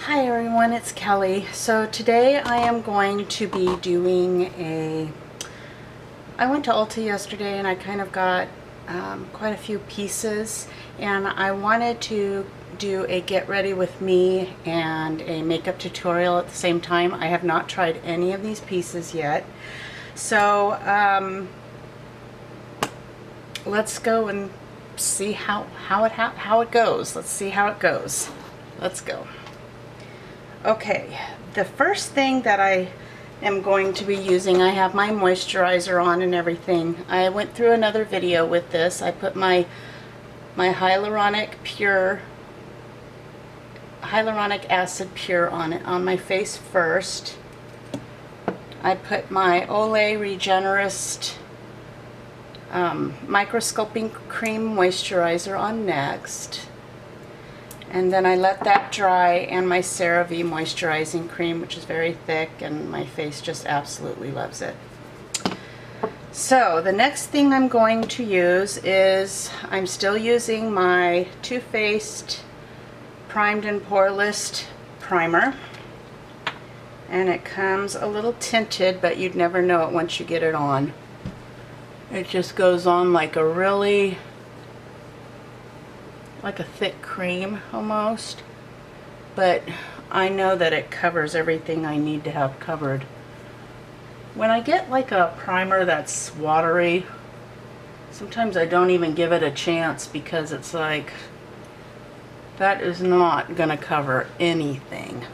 Hi everyone, it's Kelly. So today I am going to be doing I went to Ulta yesterday and I kind of got quite a few pieces, and I wanted to do a get ready with me and a makeup tutorial at the same time. I have not tried any of these pieces yet. So let's go and see how it goes. Let's see how it goes. Let's go. Okay, the first thing that I am going to be using, I have my moisturizer on and everything. I went through another video with this. I put my hyaluronic acid pure on it on my face first. I put my Olay Regenerist microsculpting cream moisturizer on next. And then I let that dry, and my CeraVe moisturizing cream, which is very thick, and my face just absolutely loves it. So the next thing I'm going to use is, I'm still using my Too Faced Primed and Poreless Primer. And it comes a little tinted, but you'd never know it once you get it on. It just goes on like a thick cream almost, but I know that it covers everything I need to have covered. When I get like a primer that's watery, sometimes I don't even give it a chance, because it's like, that is not going to cover anything.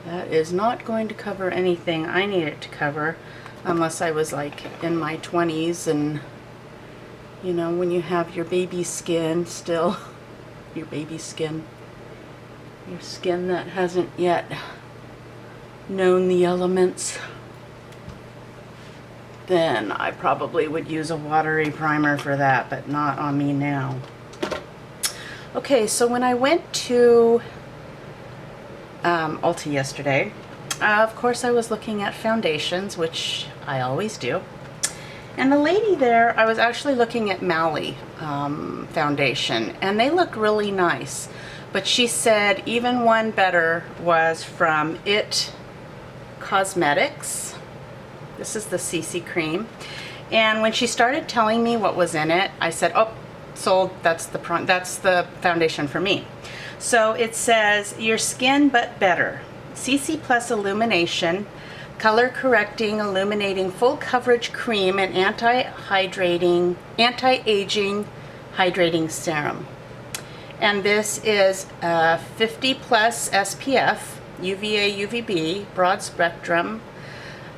That is not going to cover anything I need it to cover, unless I was like in my 20s and, you know, when you have your baby skin still, your skin that hasn't yet known the elements, then I probably would use a watery primer for that, but not on me now. Okay, so when I went to Ulta yesterday, of course I was looking at foundations, which I always do. And the lady there, I was actually looking at Mally foundation, and they look really nice. But she said even one better was from It Cosmetics. This is the CC cream. And when she started telling me what was in it, I said, oh, sold, that's the foundation for me. So it says, your skin but better. CC Plus Illumination, color correcting, illuminating, full coverage cream, and anti-aging hydrating serum. And this is 50 plus SPF, UVA, UVB, broad spectrum,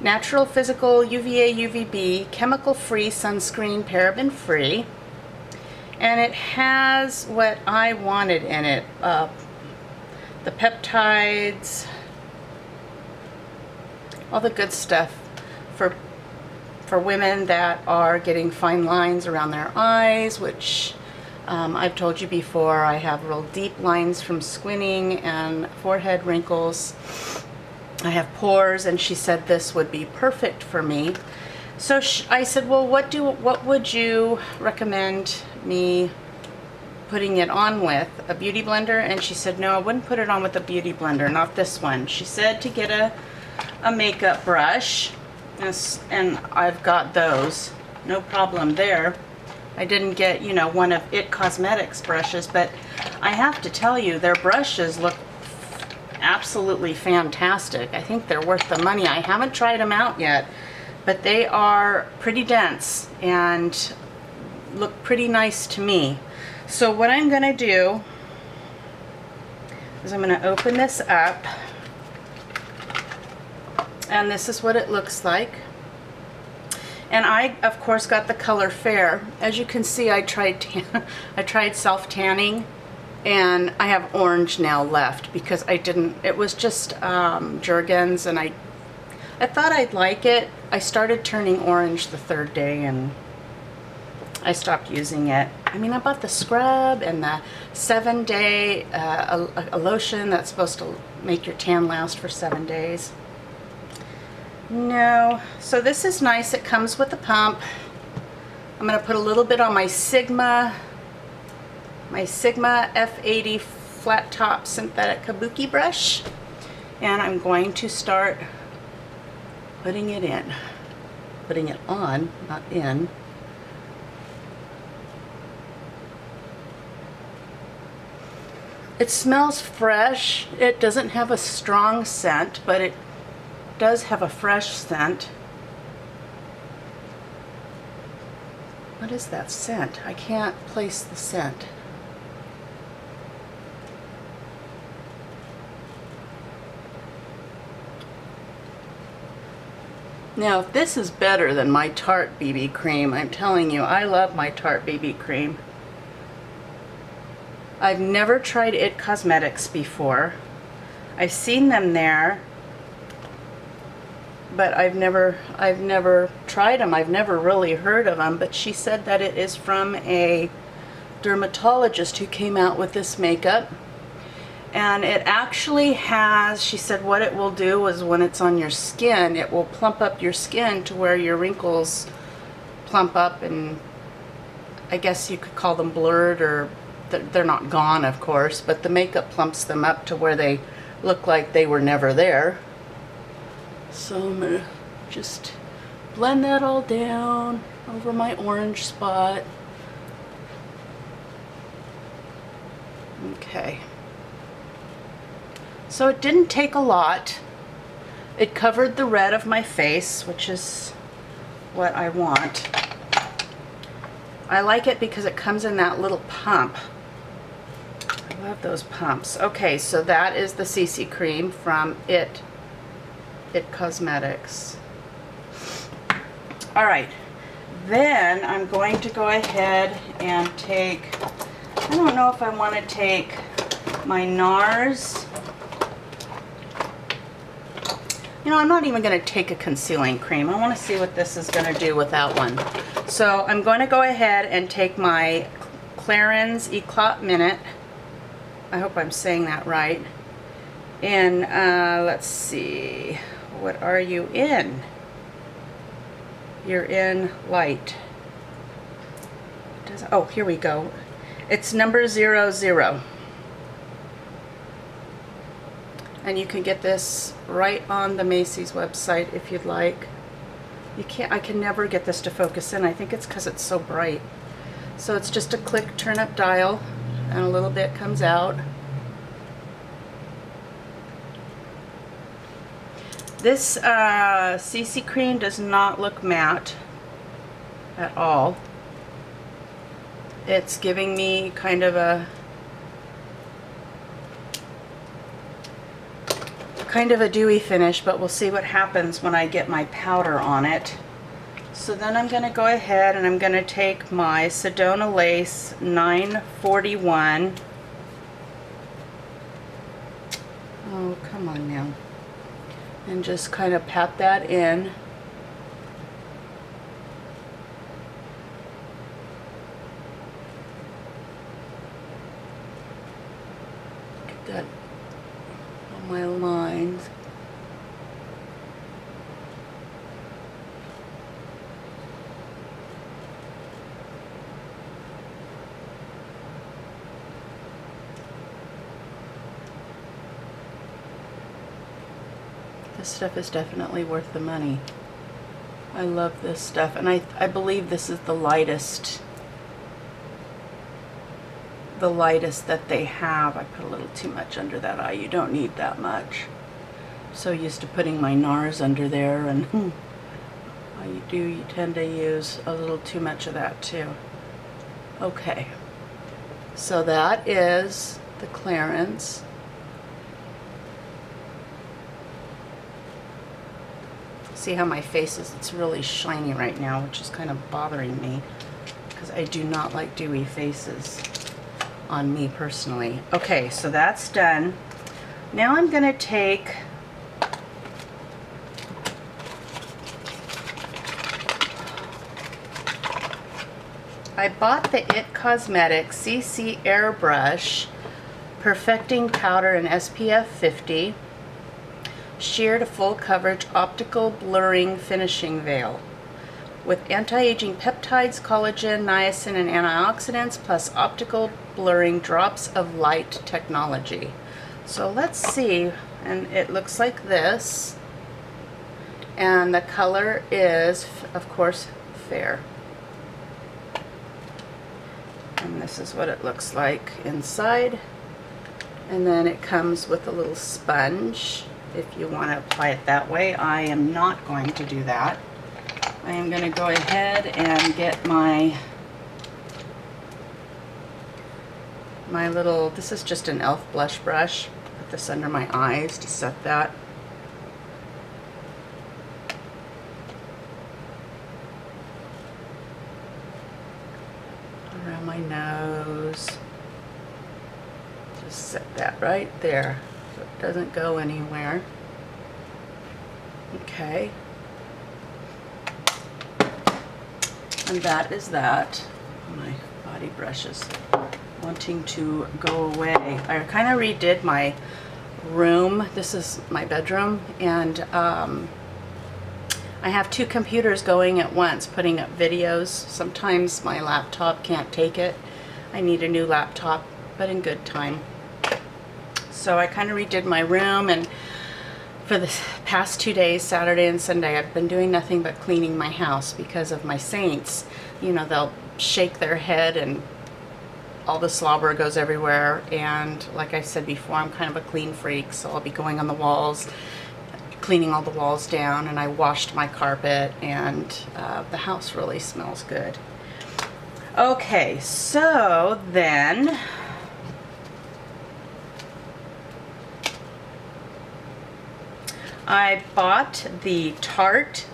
natural physical UVA, UVB, chemical free sunscreen, paraben free. And it has what I wanted in it, the peptides, all the good stuff for women that are getting fine lines around their eyes, which I've told you before, I have real deep lines from squinting and forehead wrinkles. I have pores, and she said this would be perfect for me. So I said, well, what would you recommend me putting it on with? A beauty blender? And she said, no, I wouldn't put it on with a beauty blender, not this one. She said to get a makeup brush, and I've got those, no problem there. I didn't get, you know, one of It Cosmetics brushes, but I have to tell you, their brushes look absolutely fantastic. I think they're worth the money. I haven't tried them out yet, but they are pretty dense and look pretty nice to me. So what I'm going to do is I'm going to open this up, and this is what it looks like. And I, of course, got the color Fair. As you can see, I tried self-tanning, and I have orange now left because it was just Jergens, and I thought I'd like it. I started turning orange the third day, and I stopped using it. I mean, I bought the scrub and the 7-day a lotion that's supposed to make your tan last for 7 days. No. So this is nice. It comes with a pump. I'm going to put a little bit on my Sigma F80 flat top synthetic kabuki brush, and I'm going to start putting it in. Putting it on, not in. It smells fresh. It doesn't have a strong scent, but it does have a fresh scent. What is that scent? I can't place the scent. Now, if this is better than my Tarte BB cream, I'm telling you, I love my Tarte BB cream. I've never tried IT Cosmetics before. I've seen them there, but I've never tried them. I've never really heard of them, but she said that it is from a dermatologist who came out with this makeup. And it actually has, she said what it will do is when it's on your skin, it will plump up your skin to where your wrinkles plump up, and I guess you could call them blurred, or they're not gone, of course, but the makeup plumps them up to where they look like they were never there. So I'm going to just blend that all down over my orange spot. Okay. So it didn't take a lot. It covered the red of my face, which is what I want. I like it because it comes in that little pump. I love those pumps. Okay, so that is the CC cream from IT Cosmetics. All right, then I'm going to go ahead and take, I don't know if I want to take my NARS. You know, I'm not even going to take a concealing cream. I want to see what this is going to do without one. So I'm going to go ahead and take my Clarins Eclat Minute. I hope I'm saying that right. And let's see, what are you in? You're in light. Oh, here we go. It's number 00. And you can get this right on the Macy's website if you'd like. You can't, I can never get this to focus in. I think it's because it's so bright. So it's just a click turn up dial and a little bit comes out. This CC cream does not look matte at all. It's giving me kind of a dewy finish, but we'll see what happens when I get my powder on it. So then I'm going to go ahead and I'm going to take my Sedona Lace 941. Oh, come on now. And just kind of pat that in. Get that on my lines. This stuff is definitely worth the money. I love this stuff, and I believe this is the lightest that they have. I put a little too much under that eye. You don't need that much. I'm so used to putting my NARS under there, and you tend to use a little too much of that too. Okay, so that is the Clarins. See how my face is? It's really shiny right now, which is kind of bothering me because I do not like dewy faces on me personally. Okay, so that's done. Now I'm going to take I bought the IT Cosmetics CC Airbrush Perfecting Powder in SPF 50 Sheer to Full Coverage Optical Blurring Finishing Veil. with anti-aging peptides, collagen, niacin, and antioxidants, plus optical blurring drops of light technology. So let's see, and it looks like this, and the color is, of course, fair. And this is what it looks like inside. And then it comes with a little sponge if you want to apply it that way. I am not going to do that. I am going to go ahead and get my little, this is just an e.l.f. blush brush. Put this under my eyes to set that. Around my nose. Just set that right there so it doesn't go anywhere. Okay. And that is that. My body brush is wanting to go away. I kind of redid my room. This is my bedroom, and I have two computers going at once, putting up videos. Sometimes my laptop can't take it. I need a new laptop, but in good time. So I kind of redid my room, and for the past 2 days, Saturday and Sunday, I've been doing nothing but cleaning my house because of my saints. You know, they'll shake their head and all the slobber goes everywhere. And like I said before, I'm kind of a clean freak, so I'll be going on the walls, cleaning all the walls down, and I washed my carpet, and the house really smells good. Okay, so then I bought the Tarte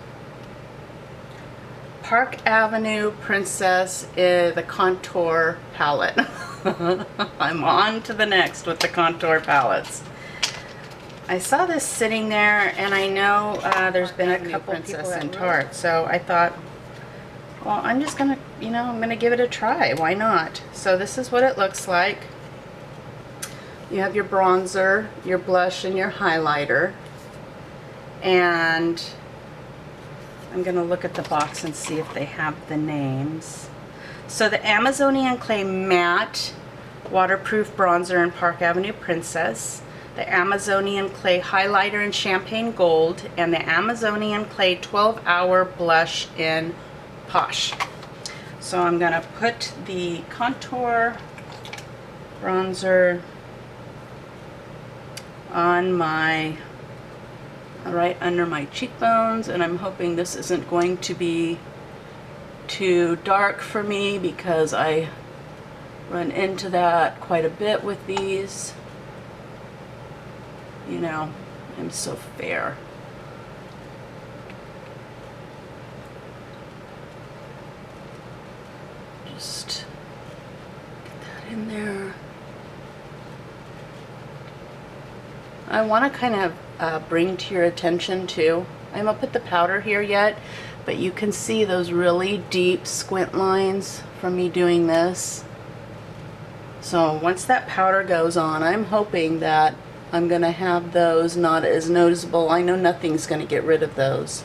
Park Avenue Princess, the contour palette. I'm on to the next with the contour palettes. I saw this sitting there, and I know there's been a couple Princess and Tarte, so I thought, well, I'm just gonna, I'm gonna give it a try. Why not? So this is what it looks like. You have your bronzer, your blush, and your highlighter. And I'm going to look at the box and see if they have the names. So the Amazonian Clay Matte Waterproof Bronzer in Park Avenue Princess, the Amazonian Clay Highlighter in Champagne Gold, and the Amazonian Clay 12-Hour Blush in Posh. So I'm going to put the contour bronzer on my right under my cheekbones, and I'm hoping this isn't going to be too dark for me because I run into that quite a bit with these. I'm so fair. Just get that in there. I want to kind of bring to your attention too, I haven't put the powder here yet, but you can see those really deep squint lines from me doing this. So once that powder goes on, I'm hoping that I'm going to have those not as noticeable. I know nothing's going to get rid of those.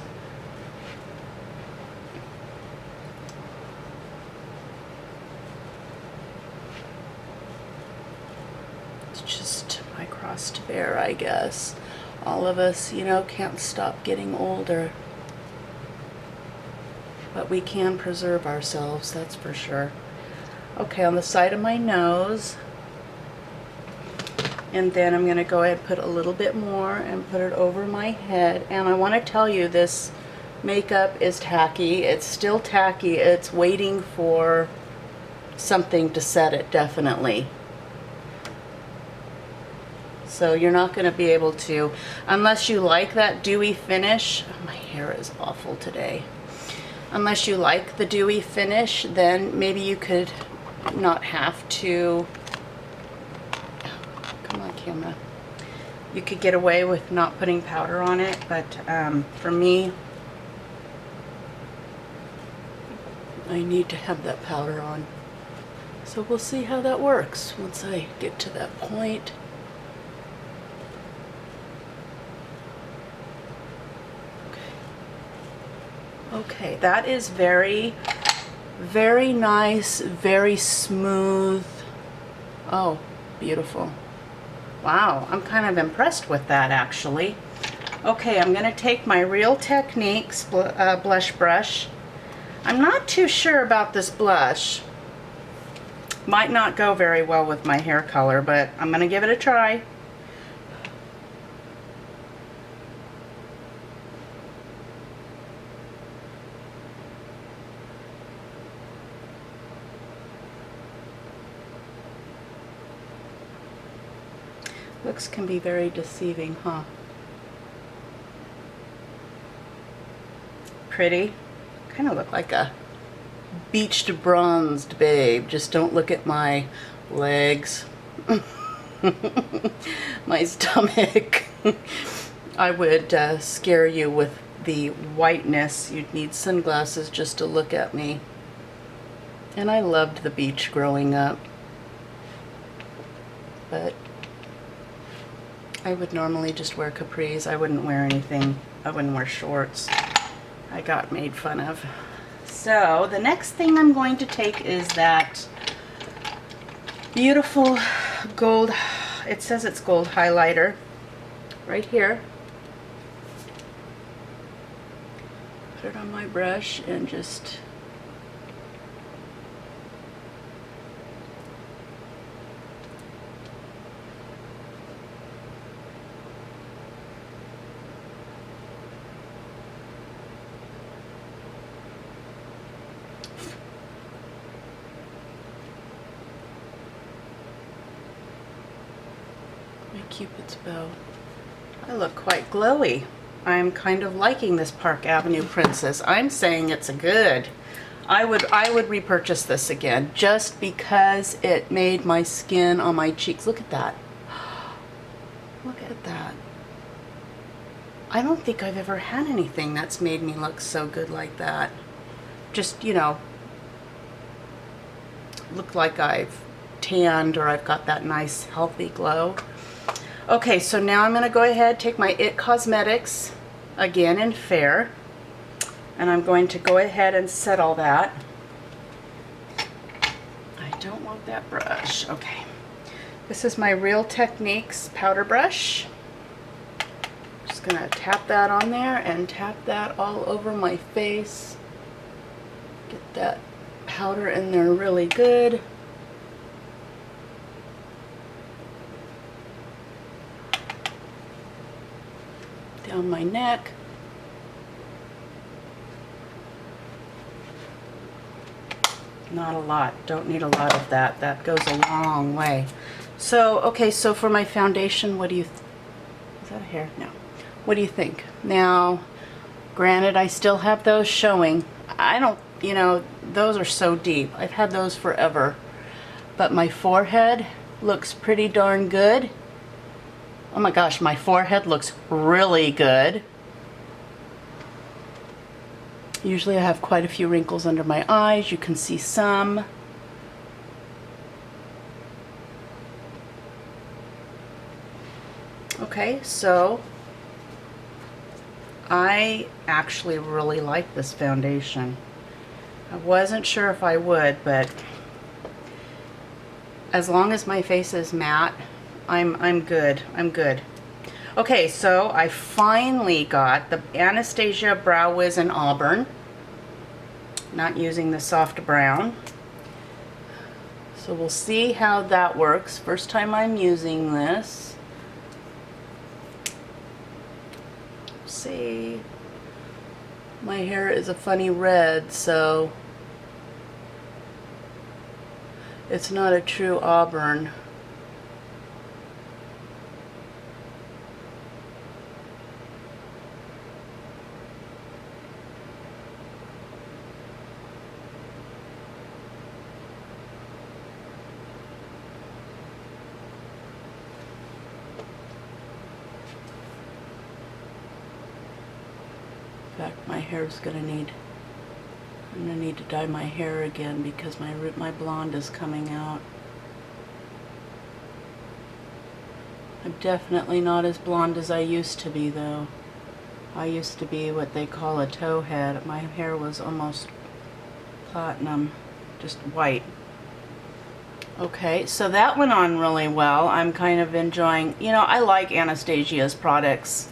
It's just my cross to bear, I guess. All of us, can't stop getting older. But we can preserve ourselves, that's for sure. Okay, on the side of my nose. And then I'm going to go ahead and put a little bit more and put it over my head. And I want to tell you, this makeup is tacky. It's still tacky. It's waiting for something to set it, definitely. So you're not going to be able to, unless you like that dewy finish. Oh, my hair is awful today. Unless you like the dewy finish, then maybe you could not have to, come on camera, you could get away with not putting powder on it, but for me, I need to have that powder on. So we'll see how that works once I get to that point. Okay, that is very, very nice, very smooth. Oh, beautiful. Wow, I'm kind of impressed with that actually. Okay, I'm going to take my Real Techniques blush brush. I'm not too sure about this blush. Might not go very well with my hair color, but I'm going to give it a try. Looks can be very deceiving, huh? Pretty. Kind of look like a beached bronzed babe. Just don't look at my legs. My stomach. I would scare you with the whiteness. You'd need sunglasses just to look at me. And I loved the beach growing up. But I would normally just wear capris. I wouldn't wear anything. I wouldn't wear shorts. I got made fun of. So the next thing I'm going to take is that beautiful gold, it says it's gold highlighter, right here. Put it on my brush and just Cupid's bow. I look quite glowy. I'm kind of liking this Park Avenue Princess. I'm saying it's a good. I would repurchase this again just because it made my skin on my cheeks. Look at that. Look at that. I don't think I've ever had anything that's made me look so good like that. Just, you know, look like I've tanned or I've got that nice healthy glow. Okay, so now I'm going to go ahead, take my IT Cosmetics, again in Fair, and I'm going to go ahead and set all that. I don't want that brush. Okay, this is my Real Techniques powder brush. Just going to tap that on there and tap that all over my face. Get that powder in there really good. Down my neck. Not a lot. Don't need a lot of that. That goes a long way. So, okay, so for my foundation, what do you is that a hair? No. What do you think? Now, granted, I still have those showing. I don't, you know, those are so deep. I've had those forever. But my forehead looks pretty darn good. Oh my gosh, my forehead looks really good. Usually I have quite a few wrinkles under my eyes. You can see some. Okay, so I actually really like this foundation. I wasn't sure if I would, but as long as my face is matte, I'm good. I'm good. Okay, so I finally got the Anastasia Brow Wiz in Auburn. Not using the soft brown. So we'll see how that works. First time I'm using this. See, my hair is a funny red, so it's not a true auburn. In fact, my hair's gonna need, I'm gonna need to dye my hair again because my blonde is coming out. I'm definitely not as blonde as I used to be though. I used to be what they call a towhead. My hair was almost platinum, just white. Okay, so that went on really well. I'm kind of enjoying, you know, I like Anastasia's products.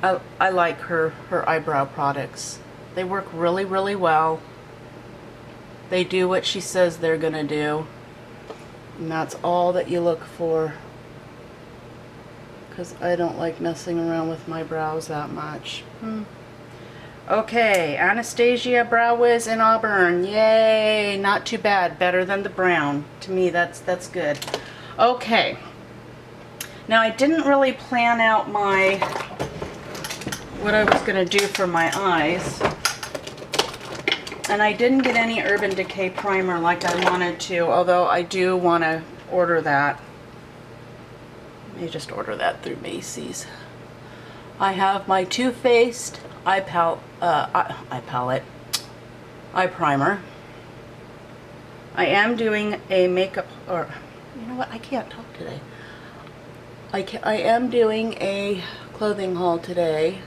I like her eyebrow products. They work really, really well. They do what she says they're gonna do. And that's all that you look for. Because I don't like messing around with my brows that much. Okay, Anastasia Brow Wiz in Auburn. Yay! Not too bad. Better than the brown. To me, that's good. Okay. Now, I didn't really plan out what I was going to do for my eyes. And I didn't get any Urban Decay primer like I wanted to, although I do want to order that. Let me just order that through Macy's. I have my Too Faced eye primer. I am doing a makeup, or you know what, I can't talk today. I am doing a clothing haul today.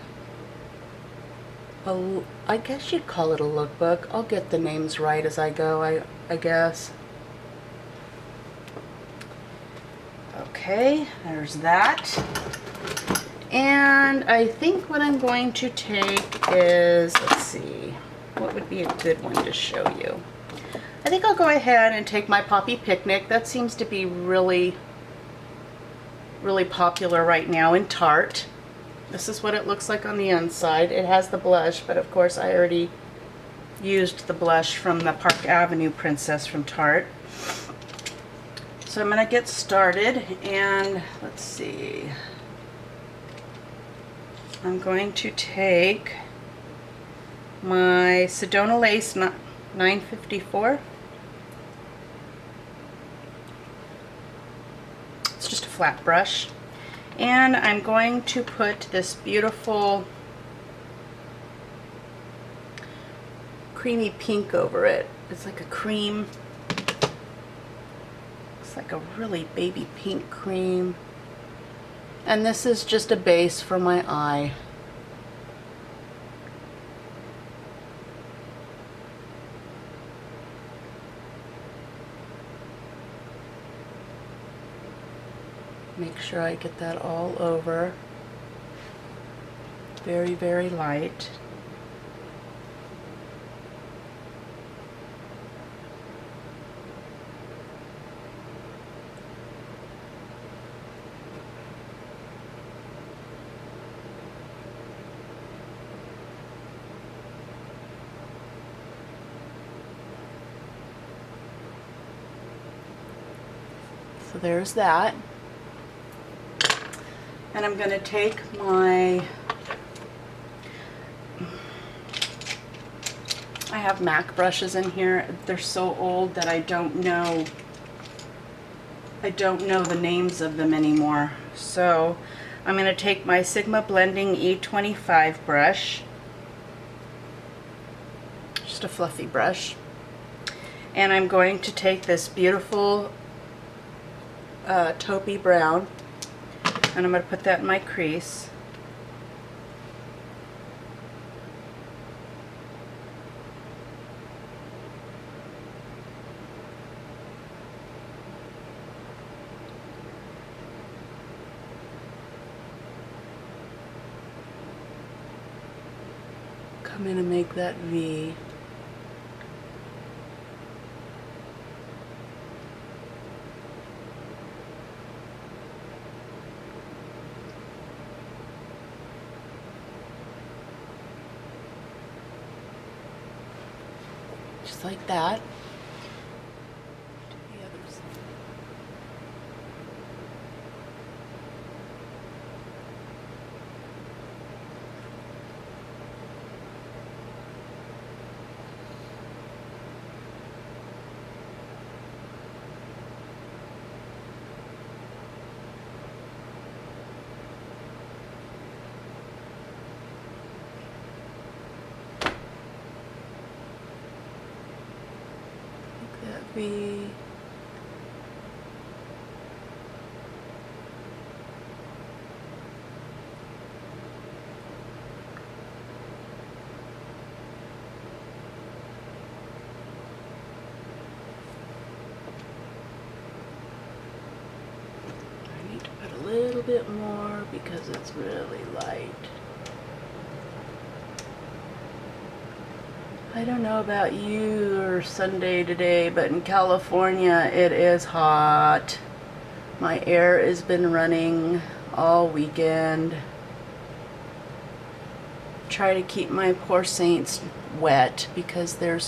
I guess you'd call it a lookbook. I'll get the names right as I go, I guess. Okay, there's that. And I think what I'm going to take is, let's see, what would be a good one to show you? I think I'll go ahead and take my Poppy Picnic. That seems to be really, really popular right now in Tarte. This is what it looks like on the inside. It has the blush, but of course I already used the blush from the Park Avenue Princess from Tarte. So I'm going to get started, and let's see. I'm going to take my Sedona Lace 954. It's just a flat brush. And I'm going to put this beautiful creamy pink over it. It's like a cream. It's like a really baby pink cream. And this is just a base for my eye. Make sure I get that all over. Very, very light. So there's that. And I'm going to take my, I have MAC brushes in here. They're so old that I don't know the names of them anymore. So I'm going to take my Sigma Blending E25 brush, just a fluffy brush, and I'm going to take this beautiful taupey brown, and I'm going to put that in my crease. Come in and make that V. Just like that. To the other side. V. little bit more because it's really light. I don't know about you or Sunday today, but in California it is hot. My air has been running all weekend. Try to keep my poor saints wet because they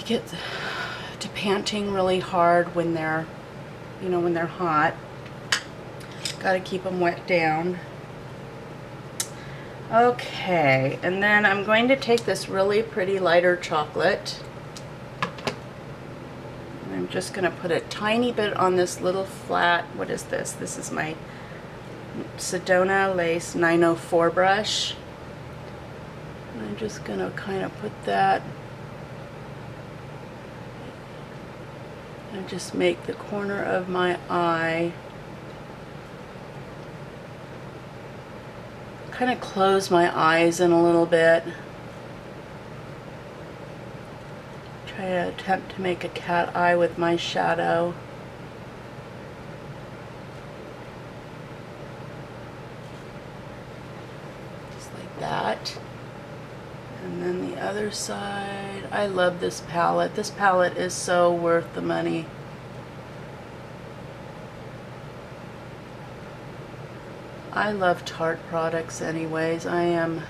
get to panting really hard when they're, when they're hot. Got to keep them wet down. Okay, and then I'm going to take this really pretty lighter chocolate. And I'm just going to put a tiny bit on this little flat, what is this? This is my Sedona Lace 904 brush. And I'm just going to kind of put that and just make the corner of my eye, kind of close my eyes in a little bit. Try to attempt to make a cat eye with my shadow. Just like that. And then the other side. I love this palette. This palette is so worth the money. I love Tarte products anyways. I'm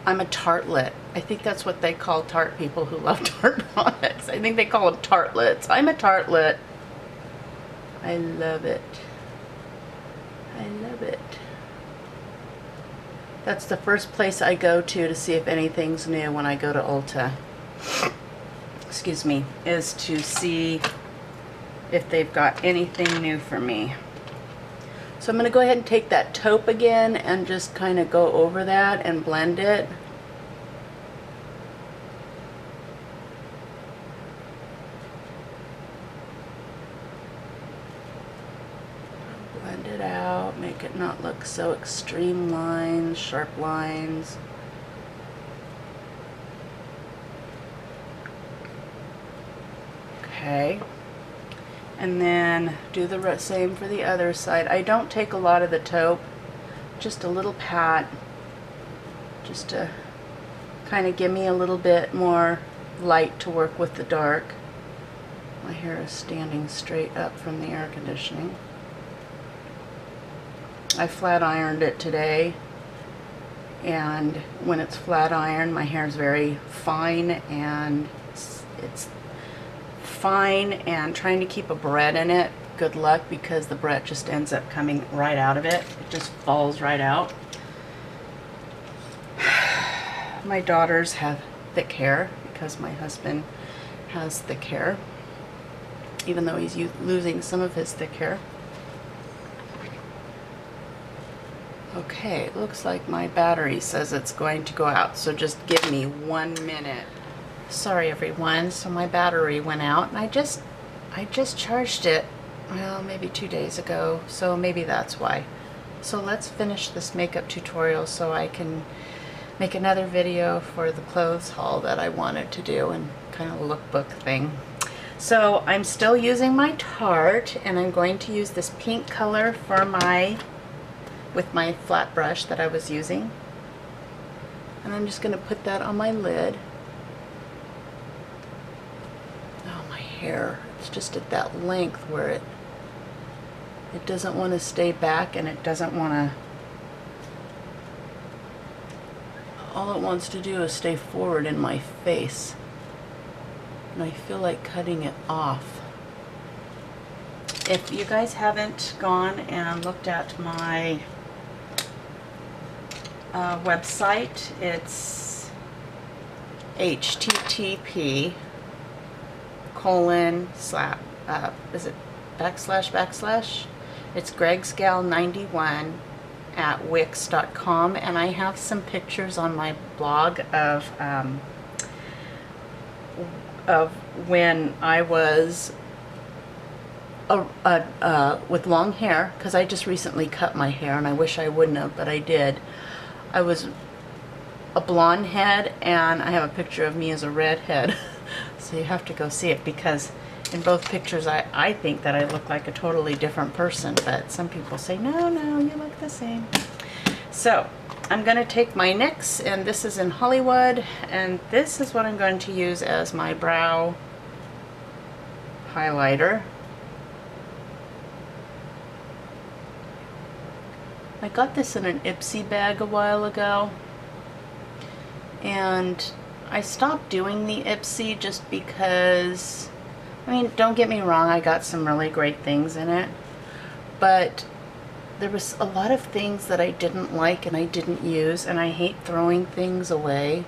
a tartlet. I think that's what they call Tarte people who love Tarte products. I think they call them tartlets. I'm a tartlet. I love it. I love it. That's the first place I go to see if anything's new when I go to Ulta. Excuse me, is to see if they've got anything new for me. So I'm going to go ahead and take that taupe again and just kind of go over that and blend it. Blend it out, make it not look so extreme lines, sharp lines. Okay. And then do the same for the other side. I don't take a lot of the taupe, just a little pat, just to kind of give me a little bit more light to work with the dark. My hair is standing straight up from the air conditioning. I flat ironed it today, and when it's flat ironed, my hair is very fine, and it's fine, and trying to keep a barrette in it, good luck, because the barrette just ends up coming right out of it. It just falls right out. My daughters have thick hair because my husband has thick hair, even though he's losing some of his thick hair. Okay, it looks like my battery says it's going to go out, so just give me 1 minute. Sorry everyone, so my battery went out, and I just charged it, well, maybe 2 days ago, so maybe that's why. So let's finish this makeup tutorial so I can make another video for the clothes haul that I wanted to do, and kind of a lookbook thing. So I'm still using my Tarte, and I'm going to use this pink color for with my flat brush that I was using. And I'm just going to put that on my lid. Hair, it's just at that length where it doesn't want to stay back, and it doesn't want to, all it wants to do is stay forward in my face, and I feel like cutting it off. If you guys haven't gone and looked at my website, it's http:// is it // it's gregsgal91 at wix.com, and I have some pictures on my blog of when I was with long hair, because I just recently cut my hair, and I wish I wouldn't have, but I did. I was a blonde head, and I have a picture of me as a redhead. So you have to go see it, because in both pictures, I think that I look like a totally different person, but some people say, no, you look the same. So I'm going to take my NYX, and this is in Hollywood, and this is what I'm going to use as my brow highlighter. I got this in an Ipsy bag a while ago, and I stopped doing the Ipsy just because, I mean, don't get me wrong, I got some really great things in it, but there was a lot of things that I didn't like and I didn't use, and I hate throwing things away,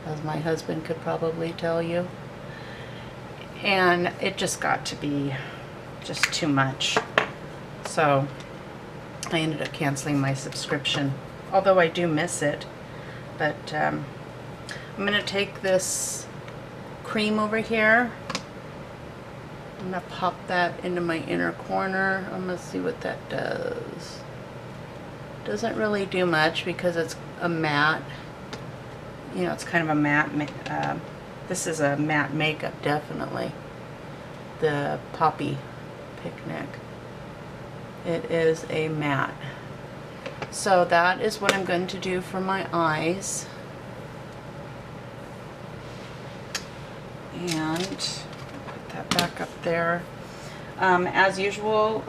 as my husband could probably tell you. And it just got to be just too much. So I ended up canceling my subscription, although I do miss it. But I'm going to take this cream over here. I'm going to pop that into my inner corner. I'm going to see what that does. Doesn't really do much because it's a matte. You know, it's kind of a matte. This is a matte makeup, definitely. The Poppy Picnic. It is a matte. So that is what I'm going to do for my eyes. And put that back up there. As usual,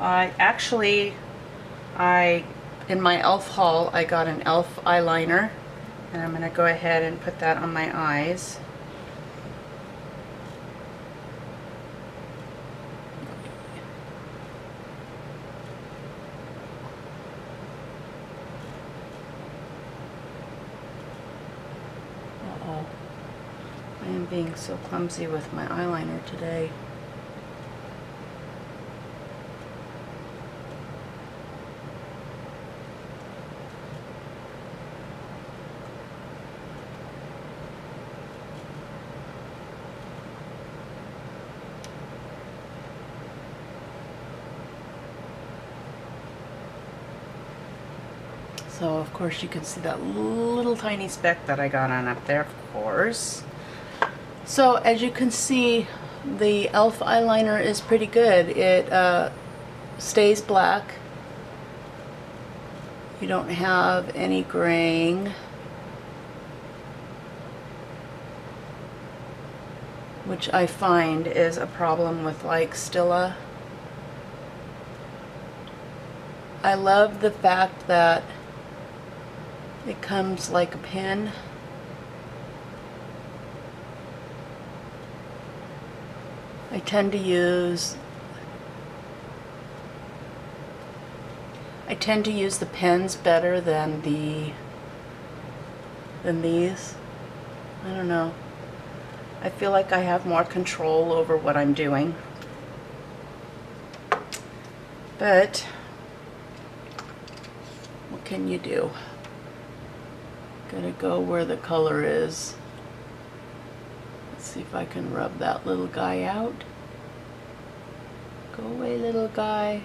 in my e.l.f. haul, I got an e.l.f. eyeliner, and I'm going to go ahead and put that on my eyes. Uh-oh. I am being so clumsy with my eyeliner today. So of course you can see that little tiny speck that I got on up there, of course. So as you can see, the e.l.f. eyeliner is pretty good. It stays black. You don't have any graying. Which I find is a problem with like Stila. I love the fact that it comes like a pen. I tend to use the pens better than these. I don't know. I feel like I have more control over what I'm doing. But what can you do? Gotta go where the color is. Let's see if I can rub that little guy out. Go away, little guy.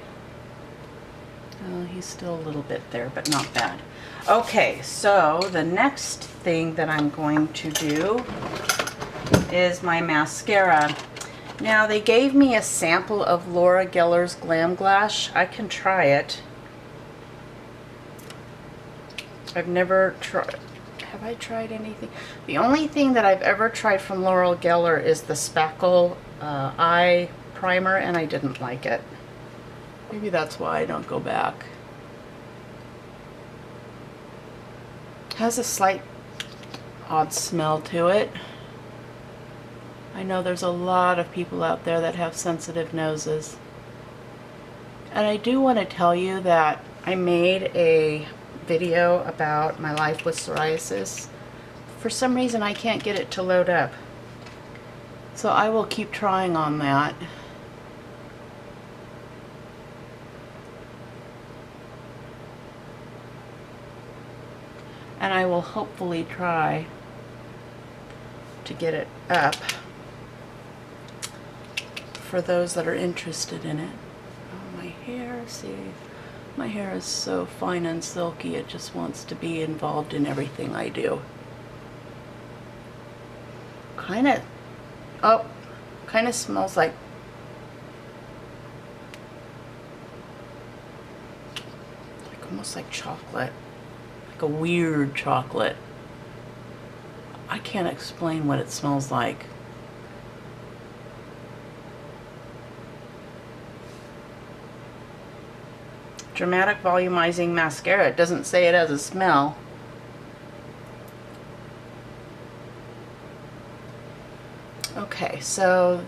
Oh, he's still a little bit there, but not bad. Okay, so the next thing that I'm going to do is my mascara. Now, they gave me a sample of Laura Geller's Glam Glash. I can try it. I've never tried. Have I tried anything? The only thing that I've ever tried from Laura Geller is the Spackle eye primer, and I didn't like it. Maybe that's why I don't go back. Has a slight odd smell to it. I know there's a lot of people out there that have sensitive noses. And I do want to tell you that I made a video about my life with psoriasis. For some reason I can't get it to load up. So I will keep trying on that. And I will hopefully try to get it up for those that are interested in it. Oh, my hair, see, my hair is so fine and silky, it just wants to be involved in everything I do. Kind of smells like almost like chocolate, like a weird chocolate. I can't explain what it smells like. Dramatic Volumizing Mascara. It doesn't say it has a smell. Okay, so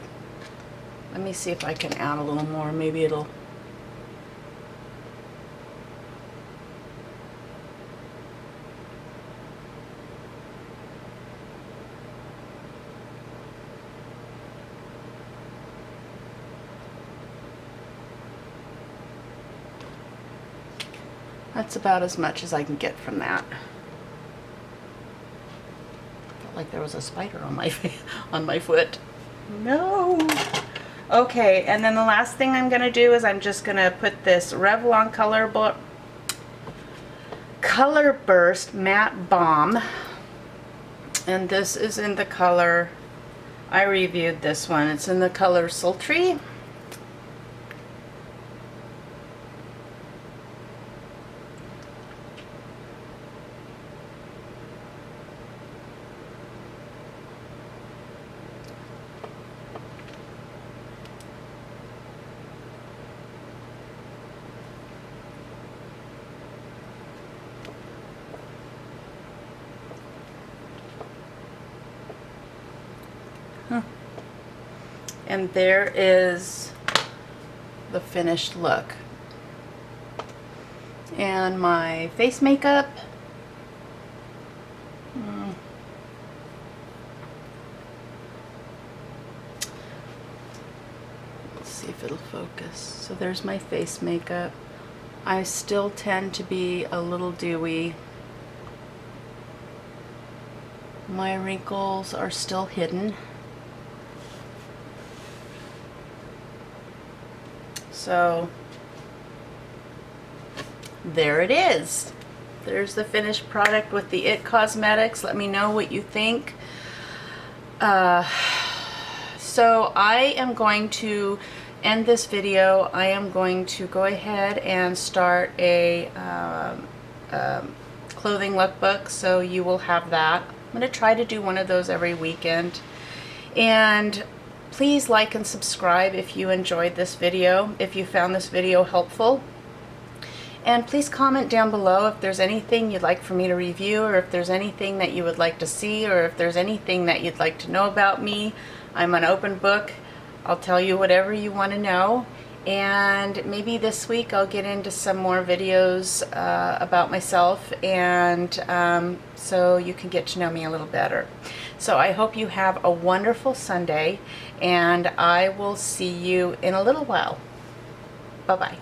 let me see if I can add a little more. Maybe it'll... That's about as much as I can get from that. Felt like there was a spider on my on my foot. No. Okay, and then the last thing I'm gonna do is I'm just gonna put this Revlon Color Burst Matte Balm, and this is in the color, I reviewed this one. It's in the color Sultry. And there is the finished look. And my face makeup. Let's see if it'll focus. So there's my face makeup. I still tend to be a little dewy. My wrinkles are still hidden. So there it is. There's the finished product with the IT Cosmetics. Let me know what you think. So I am going to end this video. I am going to go ahead and start a clothing lookbook, so you will have that. I'm going to try to do one of those every weekend. And please like and subscribe if you enjoyed this video, if you found this video helpful. And please comment down below if there's anything you'd like for me to review, or if there's anything that you would like to see, or if there's anything that you'd like to know about me. I'm an open book. I'll tell you whatever you want to know. And maybe this week I'll get into some more videos about myself, and so you can get to know me a little better. So I hope you have a wonderful Sunday, and I will see you in a little while. Bye-bye.